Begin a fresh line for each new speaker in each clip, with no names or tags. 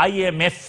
IMF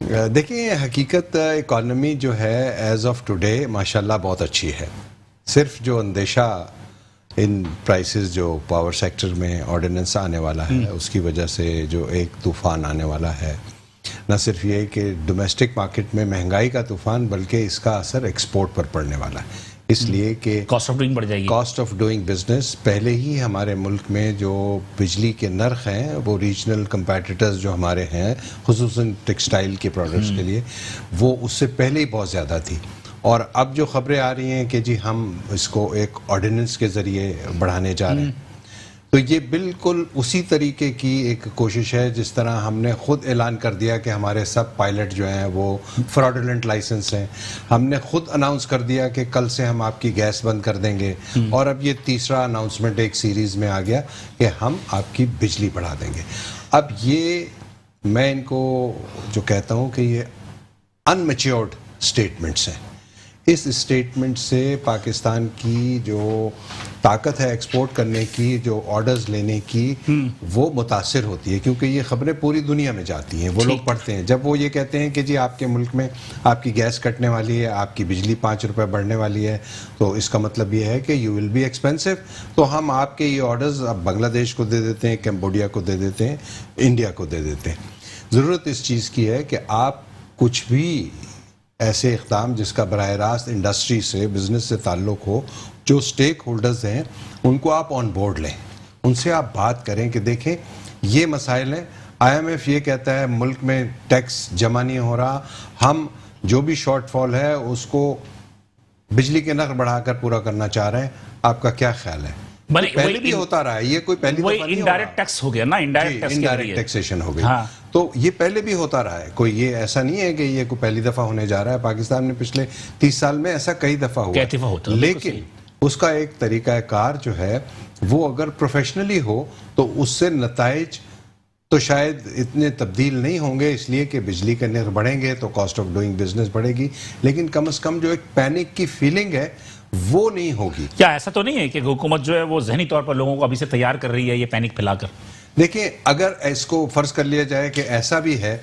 دیکھیں حقیقت economy جو ہے ایز آف ٹوڈے ماشاءاللہ بہت اچھی ہے. صرف جو اندیشہ ان پرائسز جو پاور سیکٹر میں آرڈیننس آنے والا ہے اس کی وجہ سے جو ایک طوفان آنے والا ہے، نہ صرف یہ کہ ڈومیسٹک مارکیٹ میں مہنگائی کا طوفان بلکہ اس کا اثر ایکسپورٹ پر پڑنے والا ہے. اس لیے کہ
کاسٹ آف ڈوئنگ بڑھ جائے گی.
کاسٹ آف ڈوئنگ بزنس پہلے ہی ہمارے ملک میں جو بجلی کے نرخ ہیں وہ ریجنل کمپیٹیٹرز جو ہمارے ہیں خصوصاً ٹیکسٹائل کے پروڈکٹس کے لیے وہ اس سے پہلے ہی بہت زیادہ تھی. اور اب جو خبریں آ رہی ہیں کہ جی ہم اس کو ایک آرڈیننس کے ذریعے بڑھانے جا رہے ہیں، تو یہ بالکل اسی طریقے کی ایک کوشش ہے جس طرح ہم نے خود اعلان کر دیا کہ ہمارے سب پائلٹ جو ہیں وہ فراڈولنٹ لائسنس ہیں. ہم نے خود اناؤنس کر دیا کہ کل سے ہم آپ کی گیس بند کر دیں گے، اور اب یہ تیسرا اناؤنسمنٹ ایک سیریز میں آ گیا کہ ہم آپ کی بجلی بڑھا دیں گے. اب یہ میں ان کو جو کہتا ہوں کہ یہ ان میچیورڈ اسٹیٹمنٹس ہیں. اس اسٹیٹمنٹ سے پاکستان کی جو طاقت ہے ایکسپورٹ کرنے کی، جو آرڈرز لینے کی، وہ متاثر ہوتی ہے، کیونکہ یہ خبریں پوری دنیا میں جاتی ہیں. وہ لوگ پڑھتے ہیں جب وہ یہ کہتے ہیں کہ جی آپ کے ملک میں آپ کی گیس کٹنے والی ہے، آپ کی بجلی 5 روپے بڑھنے والی ہے، تو اس کا مطلب یہ ہے کہ یو ول بی ایکسپینسو. تو ہم آپ کے یہ آرڈرز اب بنگلہ دیش کو دے دیتے ہیں، کمبوڈیا کو دے دیتے ہیں، انڈیا کو دے دیتے ہیں. ضرورت اس چیز کی ہے کہ آپ کچھ بھی ایسے اقدام جس کا براہ راست انڈسٹری سے، بزنس سے تعلق ہو، جو سٹیک ہولڈرز ہیں ان کو آپ آن بورڈ لیں، ان سے آپ بات کریں کہ دیکھیں یہ مسائل ہیں. IMF یہ کہتا ہے ملک میں ٹیکس جمع نہیں ہو رہا، ہم جو بھی شارٹ فال ہے اس کو بجلی کے نرخ بڑھا کر پورا کرنا چاہ رہے ہیں. آپ کا کیا خیال ہے؟ پہلے بھی ہوتا رہا ہے، یہ کوئی پہلی دفعہ نہیں ہو رہا.
انڈائریکٹ ٹیکس ہو گیا نا،
انڈائریکٹ ٹیکسیشن ہو گئی. تو یہ پہلے بھی ہوتا رہا ہے، کوئی یہ ایسا نہیں ہے کہ یہ کوئی پہلی دفعہ ہونے جا رہا ہے. پاکستان میں پچھلے 30 سال میں ایسا کئی دفعہ ہوا، لیکن اس کا ایک طریقہ کار جو ہے وہ اگر پروفیشنلی ہو تو اس سے نتائج تو شاید اتنے تبدیل نہیں ہوں گے، اس لیے کہ بجلی کے نرخ بڑھیں گے تو کاسٹ آف ڈوئنگ بزنس بڑھے گی، لیکن کم از کم جو ایک پینک کی فیلنگ ہے وہ نہیں ہوگی.
کیا ایسا تو نہیں ہے کہ حکومت جو ہے وہ ذہنی طور پر لوگوں کو ابھی سے تیار کر رہی ہے یہ پینک پھیلا کر؟
دیکھیں اگر اس کو فرض کر لیا جائے کہ ایسا بھی ہے،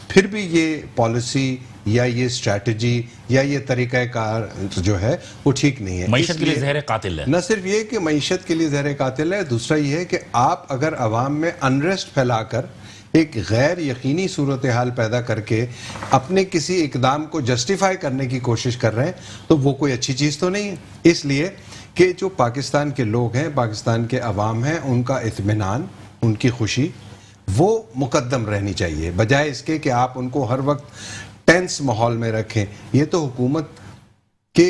پھر بھی یہ پالیسی یا یہ اسٹریٹجی یا یہ طریقہ کار جو ہے وہ ٹھیک نہیں ہے.
معیشت کے لیے زہر قاتل ہے.
نہ صرف یہ کہ معیشت کے لیے زہر قاتل ہے، دوسرا یہ ہے کہ آپ اگر عوام میں انریسٹ پھیلا کر ایک غیر یقینی صورتحال پیدا کر کے اپنے کسی اقدام کو جسٹیفائی کرنے کی کوشش کر رہے ہیں تو وہ کوئی اچھی چیز تو نہیں ہے. اس لیے کہ جو پاکستان کے لوگ ہیں، پاکستان کے عوام ہیں، ان کا اطمینان، ان کی خوشی وہ مقدم رہنی چاہیے، بجائے اس کے کہ آپ ان کو ہر وقت ٹینس ماحول میں رکھیں. یہ تو حکومت کے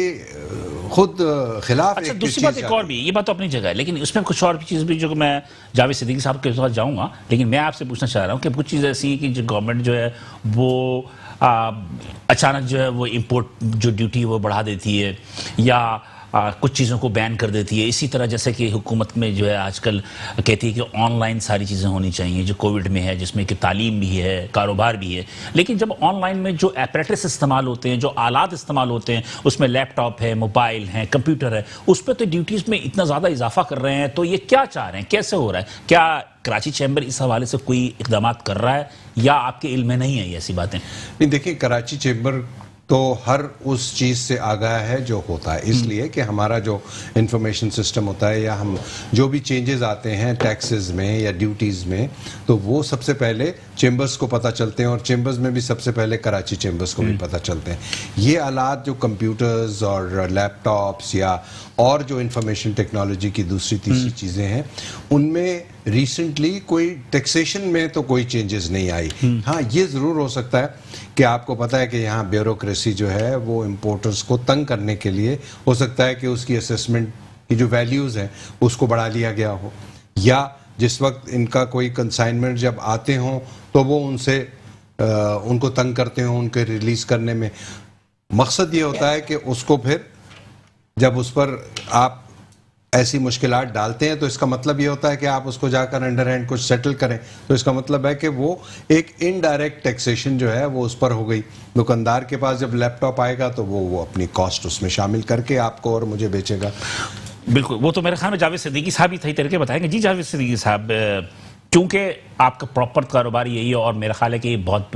خود خلاف.
اچھا دوسری بات ایک اور بھی، یہ بات تو اپنی جگہ ہے، لیکن اس میں کچھ اور بھی چیز بھی جو میں جاوید صدیقی صاحب کے ساتھ جاؤں گا، لیکن میں آپ سے پوچھنا چاہ رہا ہوں کہ کچھ چیز ایسی ہیں کہ جو گورنمنٹ جو ہے وہ اچانک جو ہے وہ امپورٹ جو ڈیوٹی وہ بڑھا دیتی ہے یا کچھ چیزوں کو بین کر دیتی ہے. اسی طرح جیسے کہ حکومت میں جو ہے آج کل کہتی ہے کہ آن لائن ساری چیزیں ہونی چاہیے جو کووڈ میں ہے، جس میں کہ تعلیم بھی ہے، کاروبار بھی ہے. لیکن جب آن لائن میں جو ایپریٹس استعمال ہوتے ہیں، جو آلات استعمال ہوتے ہیں، اس میں لیپ ٹاپ ہے، موبائل ہے، کمپیوٹر ہے، اس پہ تو ڈیوٹیز میں اتنا زیادہ اضافہ کر رہے ہیں. تو یہ کیا چاہ رہے ہیں، کیسے ہو رہا ہے؟ کیا کراچی چیمبر اس حوالے سے کوئی اقدامات کر رہا ہے یا آپ کے علم میں نہیں ہے یہ ایسی باتیں؟
نہیں دیکھیں، کراچی چیمبر تو ہر اس چیز سے آگاہ ہے جو ہوتا ہے، اس لیے کہ ہمارا جو انفارمیشن سسٹم ہوتا ہے یا ہم جو بھی چینجز آتے ہیں ٹیکسز میں یا ڈیوٹیز میں تو وہ سب سے پہلے چیمبرز کو پتہ چلتے ہیں، اور چیمبرز میں بھی سب سے پہلے کراچی چیمبرز کو بھی پتہ چلتے ہیں. یہ آلات جو کمپیوٹرز اور لیپ ٹاپس یا اور جو انفارمیشن ٹیکنالوجی کی دوسری تیسری چیزیں ہیں، ان میں ریسنٹلی کوئی ٹیکسیشن میں تو کوئی چینجز نہیں آئی. ہاں یہ ضرور ہو سکتا ہے کہ آپ کو پتہ ہے کہ یہاں بیوروکریسی جو ہے وہ امپورٹرز کو تنگ کرنے کے لیے ہو سکتا ہے کہ اس کی اسیسمنٹ کی جو ویلیوز ہیں اس کو بڑھا لیا گیا ہو، یا جس وقت ان کا کوئی کنسائنمنٹ جب آتے ہوں تو وہ ان کو تنگ کرتے ہوں ان کے ریلیز کرنے میں. مقصد یہ ہوتا ہے کہ اس کو پھر جب اس پر آپ ایسی مشکلات ڈالتے ہیں تو اس کا مطلب یہ ہوتا ہے کہ آپ اس کو جا کر انڈر ہینڈ کچھ سیٹل کریں، تو اس کا مطلب ہے کہ وہ ایک انڈائریکٹ ٹیکسیشن جو ہے وہ اس پر ہو گئی. دکاندار کے پاس جب لیپ ٹاپ آئے گا تو وہ اپنی کاسٹ اس میں شامل کر کے آپ کو اور مجھے بیچے گا.
بالکل، وہ تو میرے خیال میں جاوید صدیقی صاحب ہی صحیح طریقے بتائیں گے. جی جاوید صدیقی صاحب، کیونکہ آپ کا پراپر کاروبار یہی ہے اور میرا خیال ہے کہ یہ بہت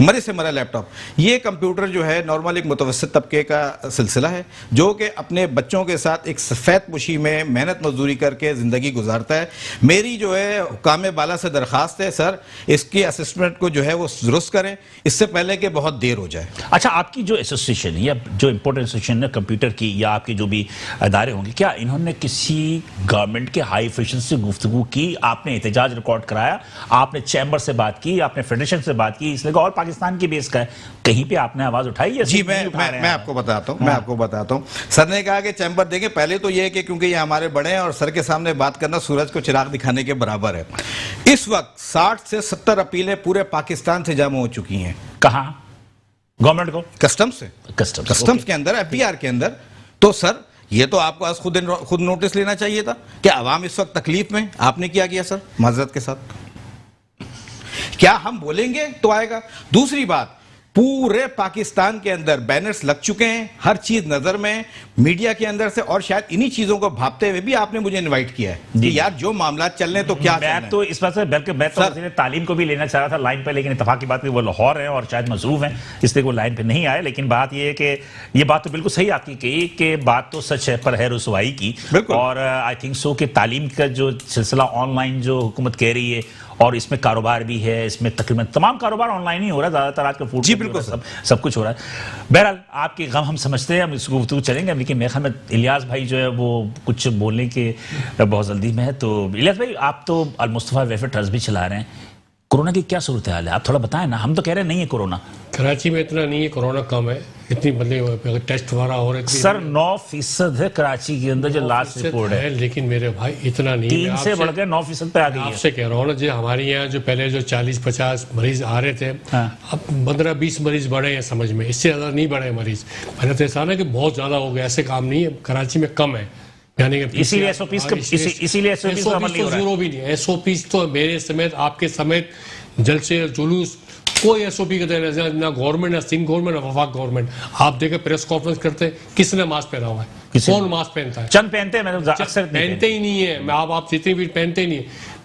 مرے سے مرا لیپ ٹاپ. یہ کمپیوٹر جو ہے نارمل ایک متوسط طبقے کا سلسلہ ہے جو کہ اپنے بچوں کے ساتھ ایک سفید پوشی میں محنت مزدوری کر کے زندگی گزارتا ہے. میری جو ہے حکام بالا سے درخواست ہے سر اس کی اسسمنٹ کو جو ہے وہ درست کریں اس سے پہلے کہ بہت دیر ہو جائے.
اچھا آپ کی جو ایسوسیشن یا جو امپورٹنٹ ایسوسیشن ہے کمپیوٹر کی یا آپ کے جو بھی ادارے ہوں گے کیا انہوں نے کسی گورنمنٹ کے ہائی افیشل سے گفتگو کی؟ آپ نے احتجاج ریکارڈ کرایا, آپ نے چیمبر سے بات کی, آپ نے فیڈریشن سے بات کی, اس لیے اور پاکستان کی بیس کا ہے, کہیں پہ آپ نے آواز اٹھائی ہے؟
جی میں آپ کو بتاتا ہوں. سر نے کہا کہ چیمبر دیکھیں پہلے تو یہ کہ کیونکہ یہ ہمارے بڑے ہیں اور سر کے سامنے بات کرنا سورج کو چراغ دکھانے کے برابر ہے. اس وقت 60 سے 70 اپیلیں پورے پاکستان سے جمع ہو چکی ہیں.
کہاں؟ گورنمنٹ کو؟
کسٹم سے, کسٹمز کے اندر, ایف بی آر کے اندر. تو سر یہ تو آپ کو آج خود نوٹس لینا چاہیے تھا کہ عوام اس وقت تکلیف میں. آپ نے کیا سر معذرت کے ساتھ؟ کیا ہم بولیں گے تو آئے گا؟ دوسری بات, پورے پاکستان کے اندر بینرز لگ چکے ہیں, ہر چیز نظر میں, میڈیا کے اندر سے, اور شاید انہی چیزوں کو بھاپتے ہوئے بھی آپ نے مجھے انوائٹ کیا ہے کہ یار جو معاملات چل رہے ہیں تو کیا چل رہے ہیں.
میں تو اس بات سے بلکہ میں تو وزیر تعلیم کو بھی لینا چاہ رہا تھا لائن پہ, لیکن اتفاق کی بات ہے وہ لاہور ہیں اور شاید مصروف ہیں اس لیے وہ لائن پہ نہیں آئے. لیکن بات یہ ہے کہ یہ بات تو بالکل صحیح آپ کی کہی کہ بات تو سچ ہے پر ہے رسوائی کی. اور آئی تھنک سو کہ تعلیم کا جو سلسلہ آن لائن جو حکومت کہہ رہی ہے اور اس میں کاروبار بھی ہے, اس میں تقریباً تمام کاروبار آن لائن ہی ہو رہا ہے زیادہ تر آج کل فوڈ.
جی بالکل
سب کچھ ہو رہا ہے. بہرحال آپ کی غم ہم سمجھتے ہیں, ہم اس گفتگو چلیں گے, لیکن میرے خیال میں الیاس بھائی جو ہے وہ کچھ بولنے کے بہت جلدی میں ہے. تو الیاس بھائی آپ تو المصطفیٰ ویلفیئر ٹرسٹ بھی چلا رہے ہیں, کورونا کی کیا صورتحال ہے آپ تھوڑا بتائیں نا. ہم تو کہہ رہے ہیں نہیں ہے کورونا,
کراچی میں اتنا نہیں ہے, کورونا کم ہے, اتنی بدلے ٹیسٹ وغیرہ ہو رہے
سر 9% ہے کراچی کے اندر جو لاسٹ رپورٹ ہے,
لیکن میرے بھائی اتنا نہیں.
3 سے بڑھ کے 9% پہ آ گئی ہے.
آپ سے کہہ رہا ہوں نا جو ہمارے یہاں جو پہلے جو 40-50 مریض آ رہے تھے اب 15-20 مریض بڑھے ہیں سمجھ میں, اس سے زیادہ نہیں بڑھے مریض. پہلے تو ایسا نا کہ بہت زیادہ ہو گیا, ایسے کام نہیں ہے, کراچی میں کم ہے.
اسی لیے ایس او پیز کا عمل نہیں ہو رہا ہے.
زیرو بھی نہیں, ایس او پیز تو میرے سمیت آپ کے سمیت جلسے جلوس کوئی ایس او پی کا نہ گورنمنٹ, نہ سندھ گورنمنٹ, نہ وفاق گورنمنٹ. آپ دیکھیں پریس کانفرنس کرتے ہیں, کس نے ماسک پہنا ہوا ہے؟ کون ماسک پہنتا ہے؟
چند پہنتے ہیں,
پہنتے ہی نہیں ہے. میں آپ جتنے بھی پہنتے نہیں ہیں.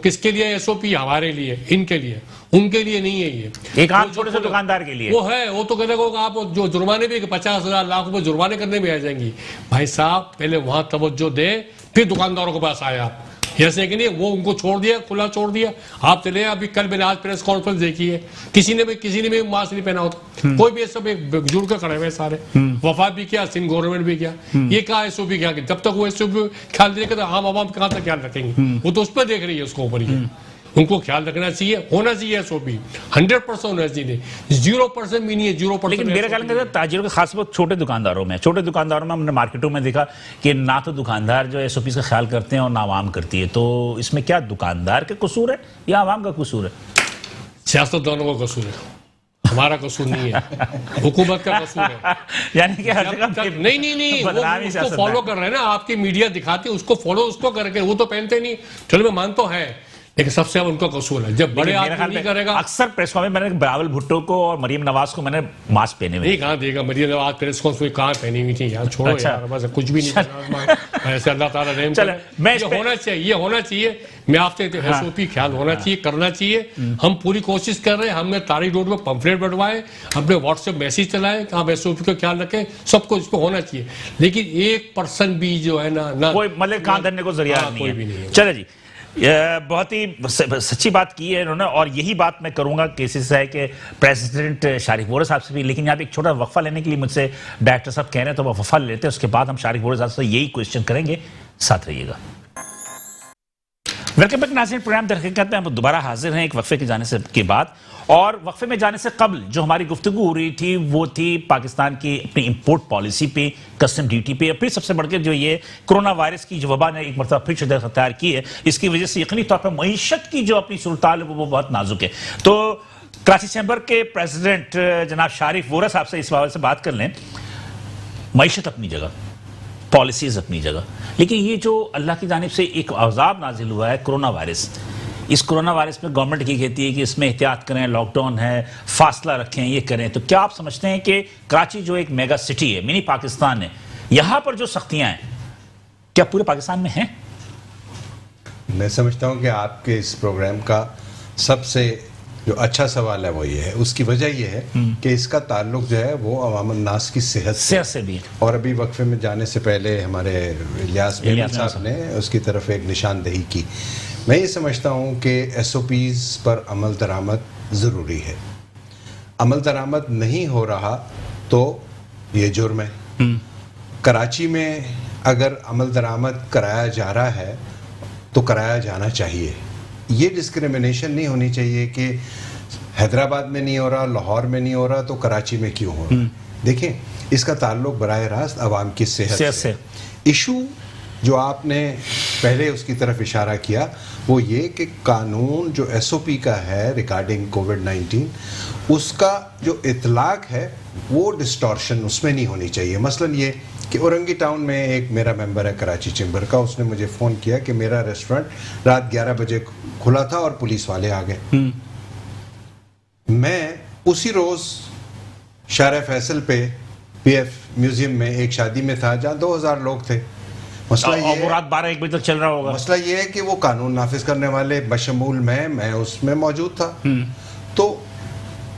کس کے لیے ایس او پی؟ ہمارے لیے, ان کے لیے, ان کے لیے نہیں ہے. یہ
ایک عام چھوٹے سے دکاندار کے لیے
وہ ہے, وہ تو کہتے ہیں آپ جو جرمانے بھی 50,000 لاکھ روپے جرمانے کرنے بھی آ جائیں گی. بھائی صاحب پہلے وہاں توجہ دے پھر دکانداروں کے پاس آئے آپ. ایسے کہ نہیں وہ ان کو چھوڑ دیا, کھلا چھوڑ دیا. آپ چلے ابھی کل میں نے آج پریس کانفرنس دیکھی ہے, کسی نے بھی ماسک نہیں پہنا ہوتا, کوئی بھی سب جڑ کے کھڑے ہوئے سارے. وفاق بھی کیا, سندھ گورنمنٹ بھی کیا. یہ کہا ایس او پی کیا, جب تک وہ ایس او پی خیال دے گا عام عوام کہاں تک خیال رکھیں گے؟ وہ تو اس پہ دیکھ رہی ہے, اس کو اوپر ہی ان کو خیال رکھنا چاہیے, ہونا چاہیے ایس او پی 100% ہونا چاہیے, 0% بھی نہیں ہے 0%.
لیکن میرا خیال ہے تاجروں کے خاص بات چھوٹے دکانداروں میں ہم نے مارکیٹوں میں دیکھا کہ نہ تو دکاندار جو ایس او پیز کا خیال کرتے ہیں اور نہ عوام کرتی ہے. تو اس میں کیا دکاندار کا قصور ہے یا عوام کا قصور ہے؟
سیاست دانوں کا قصور ہے, ہمارا قصور نہیں ہے, حکومت کا قصور ہے.
یعنی کہ
نہیں اس کو فالو کر رہے ہیں نا, آپ کی میڈیا دکھاتی ہے اس کو فالو, اس کو کر کے وہ تو پہنتے نہیں. چلو میں مانتا ہے, لیکن سب سے ان کا قصور ہے جب بڑے آدمی نہیں کرے گا.
اکثر پریس کانفرنس میں نے بلاول بھٹو کو اور مریم نواز کو میں نے ماسک پہنے ہوئے
نہیں کہاں دے گا. مریم نواز پریس کانفرنس کہاں پہنی ہوئی تھی یار, چھوڑو یار بس کچھ بھی نہیں. ایسے اللہ تعالیٰ رحم کرے, یہ ہونا چاہیے. میں آپ سے ایس او پی خیال ہونا چاہیے, کرنا چاہیے. ہم پوری کوشش کر رہے ہیں, ہم نے تاریخ روڈ میں پمفلیٹ بٹوائے, ہم نے واٹس ایپ میسج چلائے کہ آپ ایس او پی کا خیال رکھیں, سب کو اس کو ہونا چاہیے. لیکن 1% بھی جو ہے نا
کوئی مطلب کان دھرنے کو ذریعہ نہیں ہے. چلے جی, بہت ہی سچی بات کی ہے انہوں نے, اور یہی بات میں کروں گا کیسز ہے کہ پریزیڈنٹ شارق وورا صاحب سے بھی. لیکن یہاں پہ ایک چھوٹا وقفہ لینے کے لیے مجھ سے ڈائریکٹر صاحب کہہ رہے ہیں, تو وہ وقفہ لیتے ہیں, اس کے بعد ہم شارق وورا صاحب سے یہی کوشچن کریں گے. ساتھ رہیے گا. ویلکم بیک ناظرین, پروگرام در حقیقت میں ہم دوبارہ حاضر ہیں ایک وقفے کے جانے سے کے بعد. اور وقفے میں جانے سے قبل جو ہماری گفتگو ہو رہی تھی وہ تھی پاکستان کی اپنی امپورٹ پالیسی پہ, کسٹم ڈیوٹی پہ, اور پھر سب سے بڑھ کے جو یہ کرونا وائرس کی جو وبا نے ایک مرتبہ پھر شدت اختیار کی ہے, اس کی وجہ سے یقینی طور پر معیشت کی جو اپنی صورتحال ہے وہ بہت نازک ہے. تو کراچی چیمبر کے پریزیڈنٹ جناب شارق وورا صاحب سے اس حوالے سے بات کر لیں. معیشت اپنی جگہ, پالیسیز اپنی جگہ, لیکن یہ جو اللہ کی جانب سے ایک عذاب نازل ہوا ہے کرونا وائرس, اس کرونا وائرس میں گورنمنٹ کی کہتی ہے کہ اس میں احتیاط کریں, لاک ڈاؤن ہے, فاصلہ رکھیں, یہ کریں. تو کیا آپ سمجھتے ہیں کہ کراچی جو ایک میگا سٹی ہے, منی پاکستان ہے, یہاں پر جو سختیاں ہیں کیا پورے پاکستان میں ہیں؟
میں سمجھتا ہوں کہ آپ کے اس پروگرام کا سب سے جو اچھا سوال ہے وہ یہ ہے، اس کی وجہ یہ ہے کہ اس کا تعلق جو ہے وہ عوام الناس کی صحت
سے بھی ہے۔
اور ابھی وقفے میں جانے سے پہلے ہمارے الیاس میمن صاحب نے اس کی طرف ایک نشاندہی کی۔ میں یہ سمجھتا ہوں کہ ایس او پیز پر عمل درآمد ضروری ہے، عمل درآمد نہیں ہو رہا تو یہ جرم ہے۔ کراچی میں اگر عمل درآمد کرایا جا رہا ہے تو کرایا جانا چاہیے، یہ ڈسکریمنیشن نہیں ہونی چاہیے کہ حیدرآباد میں نہیں ہو رہا، لاہور میں نہیں ہو رہا تو کراچی میں کیوں ہو رہا۔ دیکھیں اس کا تعلق براہ راست عوام کی صحت سے۔ ایشو جو آپ نے پہلے اس کی طرف اشارہ کیا وہ یہ کہ قانون جو ایس او پی کا ہے ریگارڈنگ کووڈ-19 اس کا جو اطلاق ہے وہ ڈسٹورشن اس میں نہیں ہونی چاہیے۔ مثلاً یہ کہ اورنگی ٹاؤن میں ایک میرا ممبر ہے کراچی چیمبر کا، اس نے مجھے فون کیا کہ میرا ریسٹورنٹ رات 11 بجے کھلا تھا اور پولیس والے آ گئے۔ میں اسی روز شارع فیصل پہ پی ایف میوزیم میں ایک شادی میں تھا جہاں 2000 لوگ تھے۔ مسئلہ یہ
رات 12-1 بجے تک چل رہا ہوگا۔
مسئلہ یہ ہے کہ وہ قانون نافذ کرنے والے بشمول میں اس میں موجود تھا۔ تو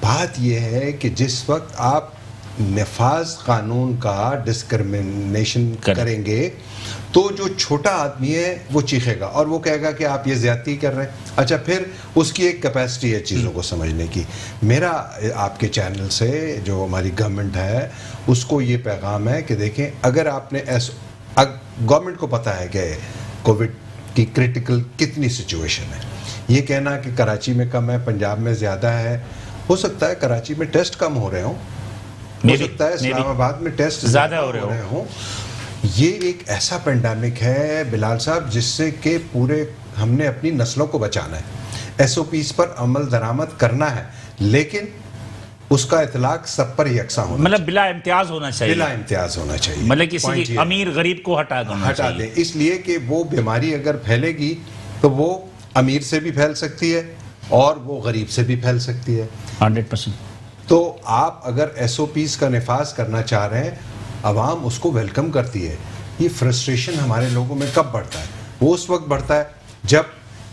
بات یہ ہے کہ جس وقت آپ نفاذ قانون کا ڈسکرمنیشن کریں گے تو جو چھوٹا آدمی ہے وہ چیخے گا اور وہ کہے گا کہ آپ یہ زیادتی کر رہے ہیں۔ اچھا پھر اس کی ایک کیپیسٹی ہے چیزوں کو سمجھنے کی۔ میرا آپ کے چینل سے جو ہماری گورنمنٹ ہے اس کو یہ پیغام ہے کہ دیکھیں اگر آپ نے گورنمنٹ کو پتہ ہے کہ کووڈ کی کرٹیکل کتنی سچویشن ہے، یہ کہنا کہ کراچی میں کم ہے پنجاب میں زیادہ ہے، ہو سکتا ہے کراچی میں ٹیسٹ کم ہو رہے ہوں، ہو سکتا ہے اسلام آباد میں ٹیسٹ زیادہ ہو رہے ہوں۔ یہ ایک ایسا پینڈیمک ہے بلال صاحب جس سے کہ پورے ہم نے اپنی نسلوں کو بچانا ہے، ایس او پیز پر عمل درآمد کرنا ہے، لیکن اس کا اطلاق سب پر یکساں ہونا
مطلب بلا امتیاز ہونا چاہیے،
بلا امتیاز ہونا چاہیے،
مطلب کسی امیر غریب کو ہٹا
دیں، اس لیے کہ وہ بیماری اگر پھیلے گی تو وہ امیر سے بھی پھیل سکتی ہے اور وہ غریب سے بھی پھیل سکتی ہے
100%۔
تو آپ اگر ایس او پیز کا نفاذ کرنا چاہ رہے ہیں عوام اس کو ویلکم کرتی ہے۔ یہ فرسٹریشن ہمارے لوگوں میں کب بڑھتا ہے؟ وہ اس وقت بڑھتا ہے جب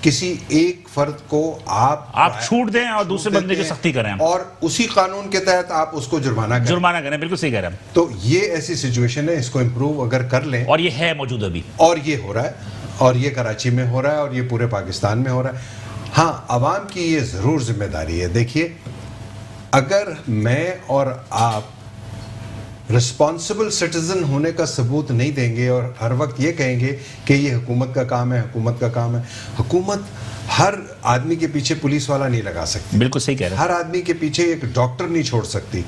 کسی ایک فرد کو آپ
چھوٹ دیں اور دوسرے بندے کی سختی کریں
اور اسی قانون کے تحت آپ اس کو جرمانہ
کریں۔ بالکل صحیح کہہ رہے ہیں۔
تو یہ ایسی سچویشن ہے، اس کو امپروو اگر کر لیں،
اور یہ ہے موجود ابھی،
اور یہ ہو رہا ہے، اور یہ کراچی میں ہو رہا ہے اور یہ پورے پاکستان میں ہو رہا ہے۔ ہاں عوام کی یہ ضرور ذمہ داری ہے۔ دیکھیے اگر میں اور آپ رسپانسبل سٹیزن ہونے کا ثبوت نہیں دیں گے اور ہر وقت یہ کہیں گے کہ یہ حکومت کا کام ہے، حکومت کا کام ہے، حکومت ہر آدمی کے پیچھے پولیس والا نہیں لگا سکتی،
بالکل صحیح کہہ رہے ہیں،
ہر آدمی کے پیچھے ایک ڈاکٹر نہیں چھوڑ سکتی۔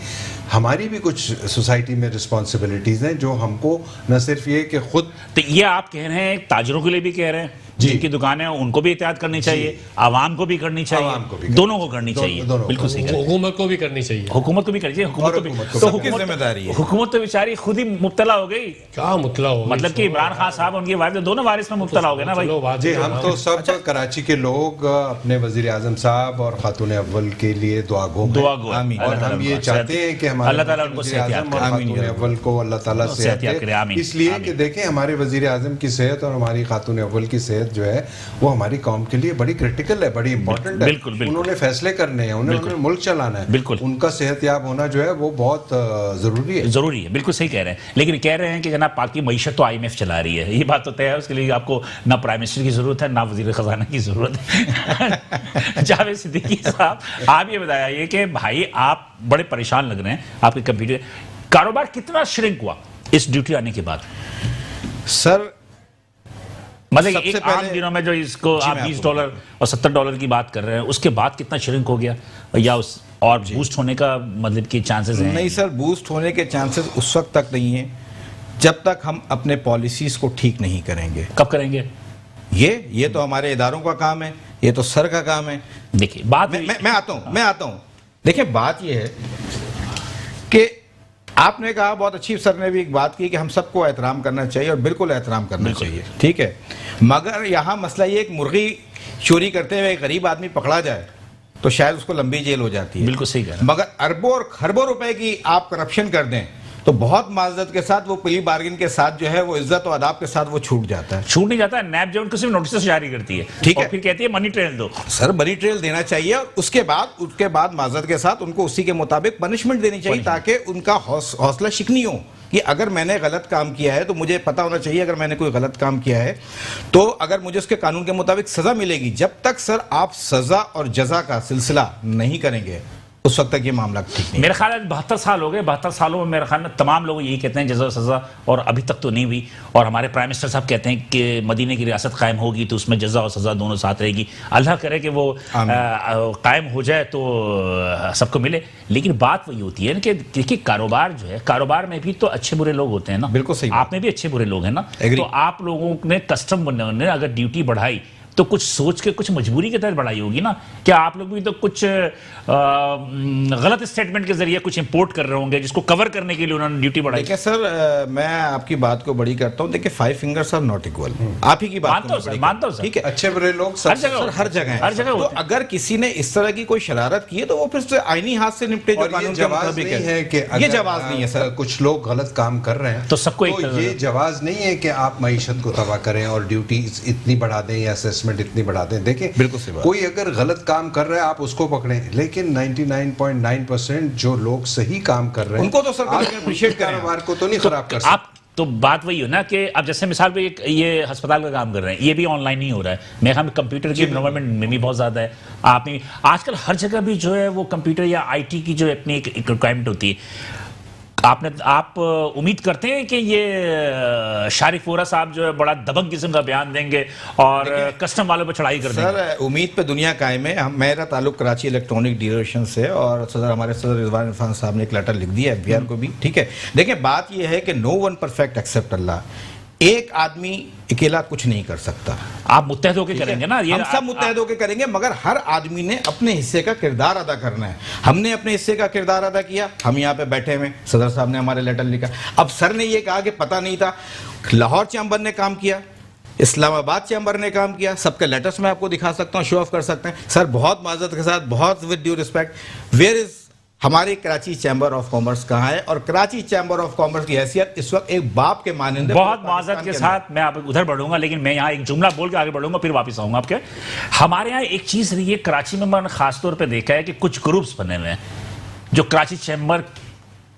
ہماری بھی کچھ سوسائٹی میں رسپانسبلٹیز ہیں جو ہم کو نہ صرف یہ کہ خود،
تو یہ آپ کہہ رہے ہیں تاجروں کے لیے بھی کہہ رہے ہیں جن کی دکانیں ہیں ان کو بھی احتیاط کرنی چاہیے، عوام کو بھی کرنی چاہیے، دونوں کو کرنی چاہیے، بالکل صحیح کہہ رہے ہیں،
حکومت کو بھی کرنی چاہیے،
حکومت کو بھی کرنی چاہیے، حکومت کو بھی،
تو حکومت ذمہ داری ہے،
حکومت تو بیچاری خود ہی مبتلا ہو گئی،
کیا مبتلا ہو گئی،
مطلب کہ عمران خان صاحب ان کی وائف دونوں وائرس میں مبتلا ہو گئے نا بھائی۔
جی ہم تو سب کراچی کے لوگ اپنے وزیر اعظم صاحب اور خاتون اول کے لیے دعا گو ہیں، اور ہم یہ چاہتے ہیں کہ ہمارے
اللہ تعالیٰ ان کو
وزیر اعظم اور خاتون اول کو اللہ تعالیٰ صحت دے، اس لیے کہ دیکھیں ہمارے وزیر اعظم کی صحت اور ہماری خاتون اول کی صحت جو ہے وہ ہماری قوم کے لیے بڑی کرٹیکل ہے، بڑی امپورٹنٹ ہے، انہوں نے فیصلے کرنے ہیں، انہوں نے ملک چلانا ہے، ان کا صحت یاب ہونا جو ہے وہ بہت ضروری ہے،
بالکل صحیح کہہ رہے ہیں، لیکن کہہ رہے ہیں کہ جناب پاک کی معیشت تو IMF چلا رہی ہے، یہ بات تو طے ہے، اس کے لیے آپ کو نہ پرائم منسٹر کی ضرورت ہے نہ وزیر خزانہ کی ضرورت ہے۔ جاوید صدیقی صاحب آپ یہ بتائیے کہ بھائی آپ بڑے پریشان لگ رہے ہیں، آپ کے کمپیوٹر کاروبار کتنا شرنک ہوا اس ڈیوٹی آنے کے بعد؟
سر
مطلب ایک عام دنوں میں جو اس کو آپ $20 اور $70 کی بات کر رہے ہیں اس کے بعد کتنا شرنک ہو گیا، یا اس اور بوسٹ ہونے کا مطلب کہ چانسز ہیں؟
نہیں سر، بوسٹ ہونے کے چانسز اس وقت تک نہیں ہیں جب تک ہم اپنے پالیسیز کو ٹھیک نہیں کریں گے۔
کب کریں گے؟
یہ تو ہمارے اداروں کا کام ہے، یہ تو سر کا کام ہے۔
دیکھیے بات
میں آتا ہوں دیکھیں بات یہ ہے کہ آپ نے کہا، بہت اچھی سر نے بھی ایک بات کی کہ ہم سب کو احترام کرنا چاہیے اور بالکل احترام کرنا چاہیے، ٹھیک ہے، مگر یہاں مسئلہ یہ ایک مرغی چوری کرتے ہوئے ایک غریب آدمی پکڑا جائے تو شاید اس کو لمبی جیل ہو جاتی ہے،
بالکل صحیح کہہ رہے ہیں،
مگر اربوں اور خربوں روپے کی آپ کرپشن کر دیں تو بہت معذرت کے ساتھ وہ پلی بارگن کے ساتھ جو ہے وہ عزت و اداب کے ساتھ وہ چھوٹ جاتا ہے.
چھوٹ نہیں جاتا ہے. نیب جو ان کو صرف نوٹس جاری کرتی ہے,
ٹھیک ہے,
اور پھر کہتی ہے منی ٹریل دو.
سر منی ٹریل دینا چاہیے, اور اس کے بعد معذرت کے ساتھ ان کو اسی کے مطابق پنشمنٹ دینی چاہیے تاکہ ان کا حوصلہ شکنی ہو کہ اگر میں نے غلط کام کیا ہے تو مجھے پتا ہونا چاہیے اگر میں نے کوئی غلط کام کیا ہے تو اگر مجھے اس کے قانون کے مطابق سزا ملے گی. جب تک سر آپ سزا اور جزا کا سلسلہ نہیں کریں گے اس وقت تک یہ معاملہ ٹھیک نہیں.
میرے خیال ہے 72 سال ہو گئے, 72 سالوں میں میرے خیال میں تمام لوگ یہی کہتے ہیں جزا و سزا, اور ابھی تک تو نہیں ہوئی. اور ہمارے پرائم منسٹر صاحب کہتے ہیں کہ مدینے کی ریاست قائم ہوگی تو اس میں جزا و سزا دونوں ساتھ رہے گی. اللہ کرے کہ وہ قائم ہو جائے تو سب کو ملے. لیکن بات وہی ہوتی ہے کہ دیکھیے کاروبار جو ہے, کاروبار میں بھی تو اچھے برے لوگ ہوتے ہیں نا.
بالکل صحیح,
آپ میں بھی اچھے برے لوگ ہیں نا. تو آپ لوگوں نے کسٹم نے اگر ڈیوٹی بڑھائی تو کچھ سوچ کے, کچھ مجبوری کے تحت بڑھائی ہوگی نا. کیا آپ لوگ بھی تو کچھ غلط اسٹیٹمنٹ کے ذریعے کچھ امپورٹ کر رہے ہوں گے جس کو کور کرنے کے لیے انہوں نے ڈیوٹی بڑھائی؟
دیکھیں سر, میں آپ کی بات کو بڑی کرتا ہوں. دیکھیں 5 fingers are not equal. آپ ہی کی بات
مانتا ہوں سر,
ٹھیک ہے,
اچھے برے لوگ
ہر جگہ ہیں. تو اگر کسی نے اس طرح کی کوئی شرارت کی ہے تو وہ پھر آئینی ہاتھ سے نپٹے جو قانون کے مطابق ہے. یہ جواز نہیں ہے سر.
کچھ لوگ غلط کام کر رہے ہیں
تو سب کو
یہ جواز نہیں ہے کہ آپ معیشت کو تباہ کریں اور ڈیوٹی اتنی بڑھا دیں یا اسیسمنٹ اتنی بڑھا دیں. دیکھیں کوئی اگر غلط کام کر رہا ہے آپ اس کو پکڑیں, لیکن 99.9% جو لوگ صحیح کام کر رہے ہیں
ان کو تو سر اپریشیٹ کریں,
کاروبار کو تو نہیں خراب کر سکتے.
آپ تو بات وہی ہو نا کہ اب جیسے مثال پہ یہ ہسپتال کا کام کر رہے ہیں, یہ بھی آن لائن نہیں ہو رہا ہے. میرے خیال میں کمپیوٹر کی انوائرمنٹ میں بھی بہت زیادہ ہے. آپ نے آج کل ہر جگہ بھی جو ہے وہ کمپیوٹر یا آئی ٹی کی جو اپنی ایک ریکوائرمنٹ ہوتی ہے. آپ امید کرتے ہیں کہ یہ شارق وورا صاحب جو ہے بڑا دبنگ قسم کا بیان دیں گے اور کسٹم والوں پہ چڑھائی کر دیں گے؟
سر امید پہ دنیا قائم ہے. میرا تعلق کراچی الیکٹرانک ڈیلرشن سے, اور ہمارے صدر رضوان عرفان صاحب نے ایک لیٹر لکھ دیا ہے FBR کو بھی, ٹھیک ہے. دیکھیں بات یہ ہے کہ no one perfect except اللہ. ایک آدمی اکیلا کچھ نہیں کر سکتا.
آپ متحد ہو کے کریں گے نا,
ہم سب متحد ہو کے کریں گے, مگر ہر آدمی نے اپنے حصے کا کردار ادا کرنا ہے. ہم نے اپنے حصے کا کردار ادا کیا, ہم یہاں پہ بیٹھے ہوئے, صدر صاحب نے ہمارے لیٹر لکھا. اب سر نے یہ کہا کہ پتہ نہیں تھا, لاہور چیمبر نے کام کیا, اسلام آباد چیمبر نے کام کیا, سب کے لیٹرز میں آپ کو دکھا سکتا ہوں, شو آف کر سکتے ہیں. سر بہت معذرت کے ساتھ, بہت with due respect, where is ہماری کراچی چیمبر آف کامرس کہاں ہے؟ اور کراچی چیمبر آف کامرس کی حیثیت اس وقت ایک باپ کے مانند ہے.
بہت معذرت کے ساتھ میں آپ ادھر بڑھوں گا, لیکن میں یہاں ایک جملہ بول کے آگے بڑھوں گا, پھر واپس آؤں گا آپ کے. ہمارے یہاں ایک چیز رہی ہے کراچی میں, میں نے خاص طور پہ دیکھا ہے کہ کچھ گروپس بنے ہوئے ہیں جو کراچی چیمبر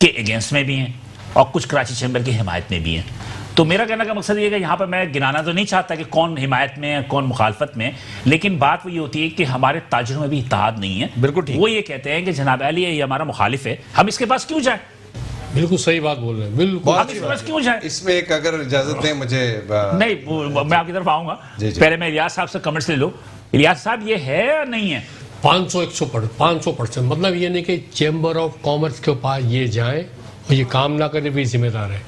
کے اگینسٹ میں بھی ہیں اور کچھ کراچی چیمبر کی حمایت میں بھی ہیں. تو میرا کہنا کا مقصد یہ ہے کہ یہاں پہ میں گنانا تو نہیں چاہتا کہ کون حمایت میں ہے کون مخالفت میں, لیکن بات وہی ہوتی ہے کہ ہمارے تاجروں میں بھی اتحاد نہیں ہے.
بالکل ٹھیک.
وہ یہ کہتے ہیں کہ جناب علی یہ ہمارا مخالف ہے, ہم اس کے پاس کیوں جائیں؟
بالکل صحیح بات بول رہے ہیں, بالکل
ہم اس کے پاس کیوں جائیں؟
اس میں ایک اگر اجازت دیں مجھے.
نہیں میں آپ کی طرف آؤں گا, پہلے میں الیاس صاحب سے کمنٹس لے لوں. الیاس صاحب یہ ہے یا نہیں ہے؟
500% مطلب یہ نہیں کہ چیمبر آف کامرس کے پاس یہ جائیں اور یہ کام نہ کرنے بھی ذمہ دار ہے.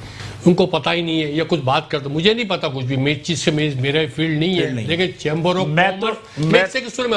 ان کو پتہ ہی نہیں ہے یا کچھ بات کرتے, مجھے نہیں پتا کچھ بھی, میری چیز سے میرا فیلڈ نہیں ہے, لیکن chamber of commerce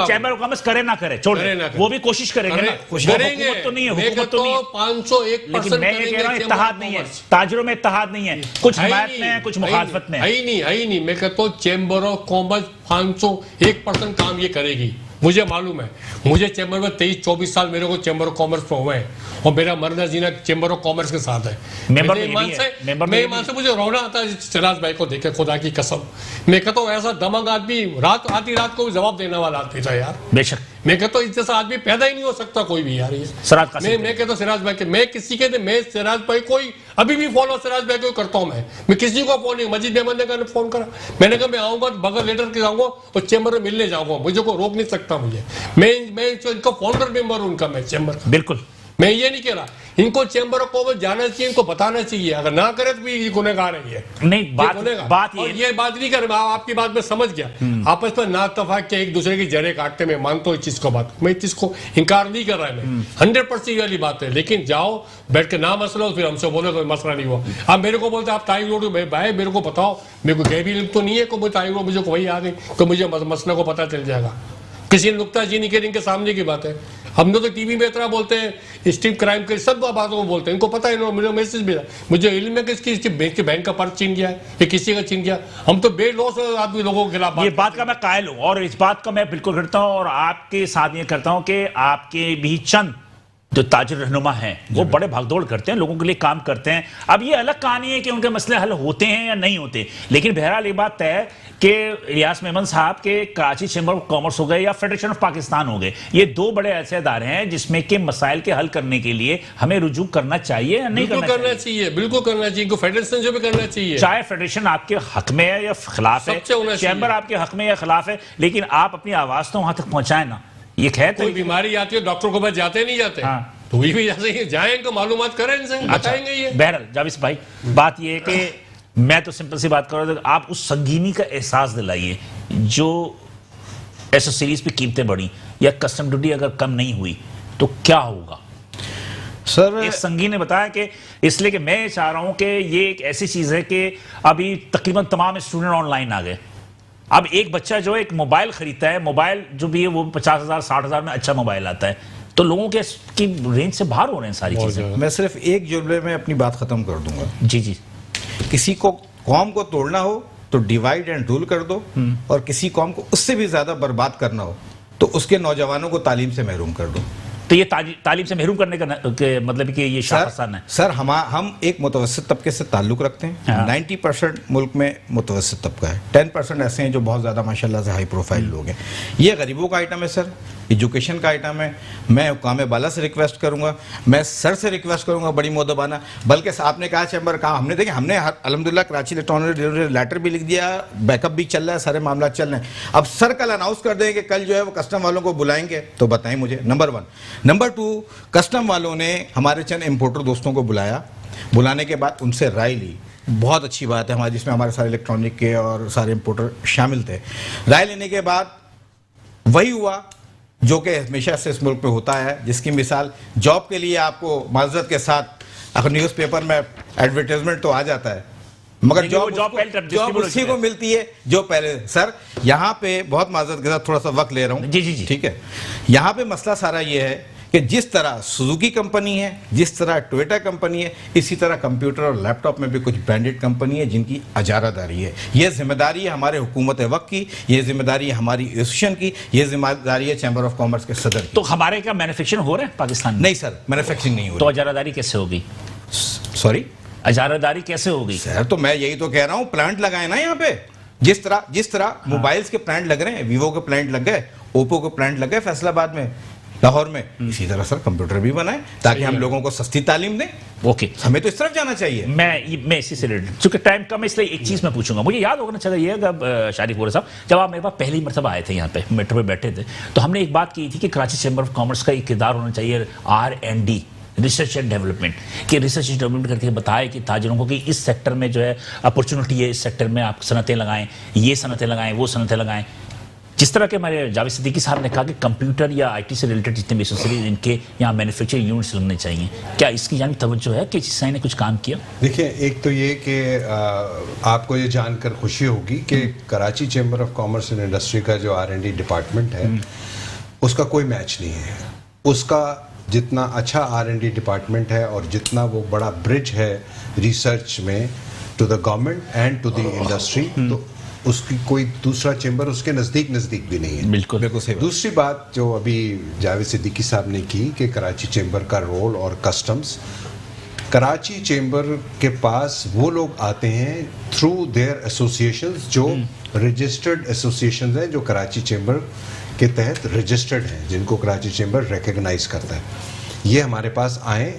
chamber of commerce کرے نہ کرے چھوڑ دیں, وہ بھی کوشش کریں گے نا. حکومت تو نہیں ہے, حکومت تو نہیں ہے, لیکن میں یہ کہہ رہا ہوں اتحاد نہیں ہے, تاجروں میں اتحاد نہیں ہے, کچھ حمایت میں ہے کچھ مخالفت میں ہے.
ہی نہیں. میں کہتا ہوں چیمبر آف کامرس 501% کام یہ کرے گی, مجھے معلوم ہے. مجھے چیمبر میں 23-24 سال میرے کو چیمبر آف کامرس میں ہوئے ہیں, اور میرا مرنا جینا چیمبر آف کامرس کے ساتھ ہے. میں ایمان سے مجھے رونا آتا ہے سراج بھائی کو دیکھے, خدا کی قسم. میں کہتا ہوں ایسا دمنگ آدمی آدھی رات کو بھی جواب دینے والا آدمی تھا یار.
بے شک
میں کہتا ہوں اس جیسا آدمی پیدا ہی نہیں ہو سکتا کوئی بھی یار. میں کہتا ہوں سراج بھائی کہ میں کسی کے میں سراج بھائی کوئی ابھی بھی فالو سراج بھائی کو کرتا ہوں. میں کسی کو فون نہیں, مجید احمد نے فون کرا, میں نے کہا میں آؤں گا بغیر لیٹر کے جاؤں گا اور چیمبر میں ملنے جاؤں گا, مجھے کوئی روک نہیں سکتا. مجھے میں ان کا فاؤنڈر ممبر ہوں ان کا, میں چیمبر کا. بالکل میں یہ نہیں کہہ رہا, ان کو چیمبر آف کامرس جانا چاہیے, ان کو بتانا چاہیے, اگر نہ کرے تو بھی گنہگار ہے. یہ
نہیں بات
یہ بات نہیں کر رہا, آپ کی بات میں سمجھ گیا. آپس میں نا اتفاق کے ایک دوسرے کی جڑیں کاٹتے, میں مانتا ہوں اس چیز کو, بات میں اس چیز کو انکار نہیں کر رہا ہے, میں 100% یہ والی بات ہے. لیکن جاؤ بیٹھ کے نہ مسئلہ ہو, پھر ہم سے بولے کوئی مسئلہ نہیں ہوا. آپ میرے کو بولتے آپ ٹائم روڈ بھائی میرے کو بتاؤ, میرے کو گہری علم تو نہیں ہے کہ ٹائم روڈ مجھے وہی یاد ہے کہ مجھے مسئلہ کو پتہ چل جائے گا. کسی نکتہ چینی کے ان کے سامنے کی بات ہے. ہم نے تو ٹی وی میں اتنا بولتے ہیں, اسٹیم کرائم کے سب باتوں کو بولتے ہیں, ان کو پتہ ہے, انہوں نے مجھے میسج بھیجا, مجھے علم ہے کہ اس کی بینک کا پرس چھین گیا ہے یا کسی کا چھین گیا. ہم تو بے لوس آدمی لوگوں کے خلاف,
یہ بات کا میں قائل ہوں اور اس بات کا میں بالکل کرتا ہوں, اور آپ کے ساتھ یہ کرتا ہوں کہ آپ کے بھی چند جو تاجر رہنما ہیں وہ بڑے بھاگ دوڑ کرتے ہیں, لوگوں کے لیے کام کرتے ہیں. اب یہ الگ کہانی ہے کہ ان کے مسئلے حل ہوتے ہیں یا نہیں ہوتے, لیکن بہرحال یہ بات طے ہے کہ ریاض میمن صاحب کے کراچی چیمبر آف کامرس ہو گئے یا فیڈریشن آف پاکستان ہو گئے, یہ دو بڑے ایسے ادارے ہیں جس میں کہ مسائل کے حل کرنے کے لیے ہمیں رجوع کرنا چاہیے یا نہیں کرنا چاہیے.
بالکل کرنا چاہیے, فیڈریشن جو بھی کرنا چاہیے,
چاہے فیڈریشن آپ کے حق میں ہے یا خلاف ہے, چیمبر آپ کے حق میں یا خلاف ہے, لیکن آپ اپنی آواز تو وہاں تک پہنچائیں نا. یہ ہے
کوئی بیماری آتی ہے ڈاکٹر کو پاس جاتے نہیں جاتے, تو وہی بھی جیسے جائیں ان کو معلومات کریں, ان سے بتائیں گے. یہ
بہرحال جاوید بھائی بات یہ ہے کہ میں تو سمپل سی بات کر رہا ہوں, آپ اس سنگینی کا احساس دلائیے جو ایسوسریز پہ قیمتیں بڑھی یا کسٹم ڈیوٹی اگر کم نہیں ہوئی تو کیا ہوگا.
سر
ایک سنگین نے بتایا کہ اس لیے کہ میں چاہ رہا ہوں کہ یہ ایک ایسی چیز ہے کہ ابھی تقریباً تمام اسٹوڈنٹ آن لائن آ گئے. اب ایک بچہ جو ایک موبائل خریدتا ہے, موبائل جو بھی ہے وہ 50,000 60,000 میں اچھا موبائل آتا ہے, تو لوگوں کے کی رینج سے باہر ہو رہے ہیں ساری چیزیں.
میں صرف ایک جملے میں اپنی بات ختم کر دوں گا.
جی جی,
کسی کو قوم کو توڑنا ہو تو ڈیوائیڈ اینڈ رول کر دو, اور کسی قوم کو اس سے بھی زیادہ برباد کرنا ہو تو اس کے نوجوانوں کو تعلیم سے محروم کر دو.
تو یہ تعلیم سے محروم کرنے کا مطلب کہ یہ شاخسان ہے.
سر ہم ایک متوسط طبقے سے تعلق رکھتے ہیں. 90% ملک میں متوسط طبقہ ہے, 10% ایسے ہیں جو بہت زیادہ ماشاءاللہ سے ہائی پروفائل لوگ ہیں. یہ غریبوں کا آئٹم ہے سر, ایجوکیشن کا آئٹم ہے. میں حکام بالا سے ریکویسٹ کروں گا, میں سر سے ریکویسٹ کروں گا بڑی مؤدبانہ, بلکہ آپ نے کہا چیمبر کہا, ہم نے دیکھیں ہم نے الحمدللہ کراچی الیکٹرانک لیٹر بھی لکھ دیا, بیک اپ بھی چل رہا ہے, سارے معاملات چل رہے ہیں. اب سر کل اناؤنس کر دیں کہ کل جو ہے وہ کسٹم والوں کو بلائیں گے, تو بتائیں مجھے. نمبر 1. نمبر 2, کسٹم والوں نے ہمارے چند امپورٹر دوستوں کو بلایا, بلانے کے بعد ان سے رائے لی. بہت اچھی بات ہے ہماری, جس میں ہمارے سارے الیکٹرانک کے اور سارے امپورٹر شامل تھے. رائے لینے کے بعد وہی ہوا جو کہ ہمیشہ سے اس ملک میں ہوتا ہے, جس کی مثال جاب کے لیے آپ کو معذرت کے ساتھ اگر نیوز پیپر میں ایڈورٹائزمنٹ تو آ جاتا ہے, مگر جاب اسی کو ملتی ہے جو پہلے. سر یہاں پہ بہت معذرت کے ساتھ تھوڑا سا وقت لے رہا ہوں,
جی جی جی,
ٹھیک ہے. یہاں پہ مسئلہ سارا یہ ہے کہ جس طرح سوزوکی کمپنی ہے, جس طرح ٹویوٹا کمپنی ہے, اسی طرح کمپیوٹر اور لیپ ٹاپ میں بھی کچھ برانڈڈ کمپنی ہے جن کی اجارہ داری ہے. یہ ذمہ داری ہے ہمارے حکومت وقت کی, یہ ذمہ داری ہے ہماری ایسوسیشن کی, یہ ذمہ داری ہے چیمبر آف کامرس کے صدر کی.
تو ہمارے کیا مینوفیکچرنگ ہو رہا ہے پاکستان میں؟
نہیں سر, مینوفیکچرنگ نہیں ہو
تو
رہی.
اجارہ داری کیسے ہوگی؟
سوری,
اجارہ داری کیسے ہوگی؟
سر تو میں یہی تو کہہ رہا ہوں, پلانٹ لگائے نا یہاں پہ. جس طرح موبائلز کے پلانٹ لگ رہے ہیں, ویوو کے پلانٹ لگ گئے, اوپو کے پلانٹ لگ گئے فیصل آباد میں, لاہور میں, اسی طرح سر کمپیوٹر بھی بنائیں تاکہ ہم لوگوں کو سستی تعلیم دیں.
اوکے,
ہمیں تو اس طرف جانا چاہیے.
میں اسی سے ریلیٹڈ, چونکہ ٹائم کم ہے اس لیے ایک چیز میں پوچھوں گا. مجھے یاد ہونا چاہیے جب شارف پورے صاحب, جب آپ میرے پاس پہلی مرتبہ آئے تھے یہاں پہ میٹرو پہ بیٹھے تھے, تو ہم نے ایک بات کی تھی کہ کراچی چیمبر آف کامرس کا ایک کردار ہونا چاہیے R&D, ریسرچ اینڈ ڈیولپمنٹ, کہ ریسرچ اینڈ ڈیولپمنٹ کر کے بتائے کہ تاجروں کو کہ اس سیکٹر میں جو ہے اپرچونٹی ہے, اس سیکٹر میں آپ صنعتیں لگائیں, یہ صنعتیں لگائیں, وہ صنعتیں لگائیں. جس طرح کہ ہمارے جاوید صدیقی صاحب نے کہا کہ کمپیوٹر یا آئی ٹی سے ریلیٹڈ جتنے بھی ایسوسریز ان کے یہاں مینوفیکچرنگ یونٹس لگنے چاہیے, کیا اس کی جانب توجہ ہے کہ چیزیں نے کچھ کام کیا؟
دیکھیں, ایک تو یہ کہ آپ کو یہ جان کر خوشی ہوگی کہ Karachi chamber of commerce and industry کا جو R&D ڈپارٹمنٹ ہے اس کا کوئی میچ نہیں ہے. اس کا جتنا اچھا R&D ڈپارٹمنٹ ہے اور جتنا وہ بڑا برج ہے ریسرچ میں to the government and to the industry, تو اس کی کوئی دوسرا چیمبر اس کے نزدیک بھی نہیں ہے.
بالکل
بالکل صحیح.
دوسری بات جو ابھی جاوید صدیقی صاحب نے کی کہ کراچی چیمبر کا رول اور کسٹمز, کراچی چیمبر کے پاس وہ لوگ آتے ہیں تھرو دیئر ایسوسیشنز جو رجسٹرڈ ایسوسیشنز ہیں, جو کراچی چیمبر کے تحت رجسٹرڈ ہیں, جن کو کراچی چیمبر ریکگنائز کرتا ہے. یہ ہمارے پاس آئیں,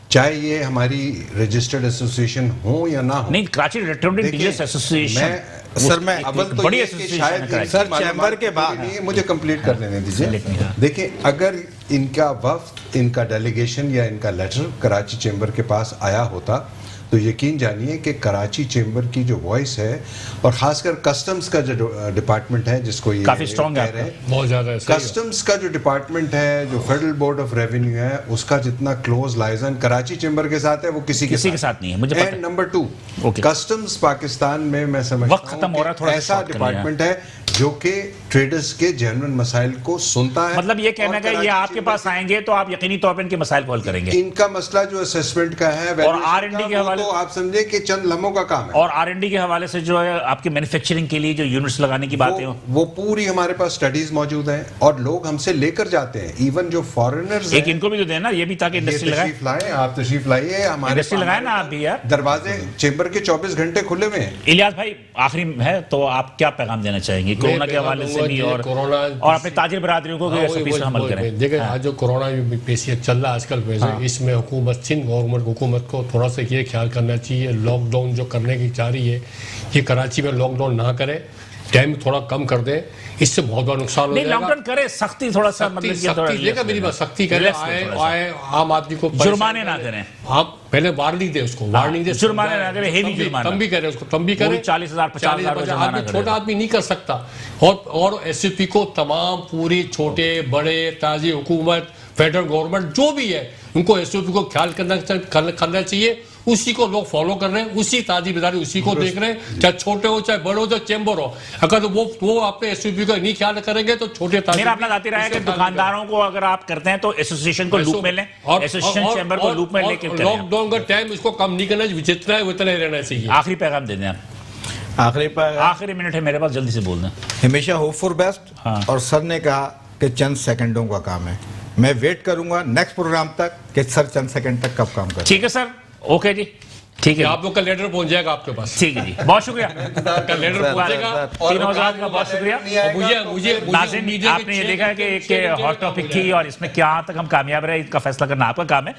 چاہے یہ ہماری رجسٹرڈ ایسوسیشن ہو یا نہ ہو.
نہیں, کراچی الیکٹرانک ڈیلرز ایسوسیشن,
سر میں اول تو
بڑی
یہ کہ شاید
سر چیمبر کے بعد
مجھے کمپلیٹ کر لینے دیجیے. دیکھیں, اگر ان کا وفد, ان کا ڈیلیگیشن یا ان کا لیٹر کراچی چیمبر کے پاس آیا ہوتا تو یقین جانیے کہ کراچی چیمبر کی جو وائس ہے, اور خاص کر کسٹمز کا جو ڈپارٹمنٹ ہے جس کو یہ
کافی اسٹرانگ
کہہ رہے ہیں,
بہت زیادہ
کسٹمز کا جو ڈپارٹمنٹ ہے, جو فیڈرل بورڈ آف ریونیو ہے, اس کا جتنا کلوز لائزن کراچی چیمبر کے ساتھ ہے وہ کسی کے ساتھ
نہیں ہے. مجھے
اینڈ نمبر 2, کسٹمز پاکستان میں سمجھتا ہوں ایسا ڈپارٹمنٹ ہے جو کہ ٹریڈرز کے جینوئن مسائل کو سنتا ہے.
مطلب یہ کہنا ہے کہ یہ آپ کے پاس آئیں گے تو آپ یقینی طور پر ان کے مسائل کو حل کریں گے.
ان کا مسئلہ جو اسیسمنٹ کا ہے
اور R&D کے حوالے
تو آپ سمجھے کہ چند لمحوں کا کام ہے.
اور R&D کے حوالے سے جو ہے آپ کی مینوفیکچرنگ کے لیے جو یونٹس لگانے کی باتیں ہوں,
وہ پوری ہمارے پاس اسٹڈیز موجود ہیں اور لوگ ہم سے لے کر جاتے ہیں. ایون جو فارنرز
ایک ان کو بھی تو دینا, یہ بھی تاکہ انڈسٹری لگائے.
تشریف لائیں, آپ تشریف لائیے. ہمارے
انڈسٹری لگائیں نا آپ بھی یار.
دروازے چیمبر کے 24 گھنٹے کھلے ہوئے ہیں.
الیاس بھائی آخری ہے تو آپ کیا پیغام دینا چاہیں گے کورونا کے حوالے سے بھی اور اپنے تاجر برادریوں کو بھی عمل کریں؟
دیکھیں آج جو کورونا پیشیت چل رہا ہے آج کل اس میں حکومت سندھ گورنمنٹ حکومت کو تھوڑا سا یہ خیال کرنا چاہیے, لاک ڈاؤن جو کرنے کی چاہ رہی ہے یہ کراچی میں لاک ڈاؤن نہ کرے, ٹائم تھوڑا کم کر دے, اس سے بہت بڑا نقصان ہو جائے گا.
لاک ڈاؤن کرے, سختی تھوڑا سا
میری بات سختی کرے, عام آدمی کو
جرمانے نہ کریں.
آپ پہلے وارننگ دے اس کو, وارننگ دے,
جرمانے نہ کرے, ہیوی جرمانہ
تم بھی کرے اس کو, تم بھی کرے.
40,000 50,000
چھوٹا آدمی نہیں کر سکتا. اور ایس پی کو تمام پوری چھوٹے بڑے تازی حکومت فیڈرل گورنمنٹ جو بھی ہے ان کو ایس پی کو خیال کرنا چاہیے. اسی کو لوگ فالو کر رہے ہیں, اسی تازی بیداری اسی کو دیکھ رہے ہیں, چاہے چھوٹے ہو چاہے بڑے ہو چاہے چیمبر ہو. اگر وہ اپنے ایس پی کا نہیں خیال کریں گے تو چھوٹے
میرا اپنا ذاتی رائے ہے کہ دکانداروں کو اگر آپ کرتے ہیں تو ایسوسیشن کو لوپ میں لیں, ایسوسیشن چیمبر کو لوپ میں لے کے کریں.
لاک ڈاؤن کا ٹائم اس کو کم نہیں کرنا, جتنا ہے اتنا ہی رہنا چاہیے.
آخری پیغام دے دیں آپ. آخری منٹ ہے میرے پاس, جلدی سے بول دیں.
ہمیشہ ہوپ فار بیسٹ. اور سر نے کہا کہ چند سیکنڈوں کا کام ہے, میں ویٹ کروں گا نیکسٹ پروگرام تک کہ سر چند سیکنڈ تک کب کام کریں.
ٹھیک ہے سر, اوکے جی, ٹھیک ہے.
آپ لوگ کا لیٹر پہنچ جائے گا آپ کے پاس.
ٹھیک ہے جی, بہت شکریہ.
کا لیٹر پہنچے گا.
تینوں حضرات کا بہت شکریہ. ناظرین آپ نے یہ دیکھا ہے کہ ایک ہاٹ ٹاپک تھی اور اس میں کیا تک ہم کامیاب رہے اس کا فیصلہ کرنا آپ کا کام ہے.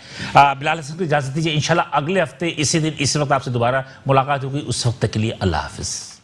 بلال حسن کو اجازت دیجیے, انشاءاللہ اگلے ہفتے اسی دن اسی وقت آپ سے دوبارہ ملاقات ہوگی. اس وقت تک کے لیے اللہ حافظ.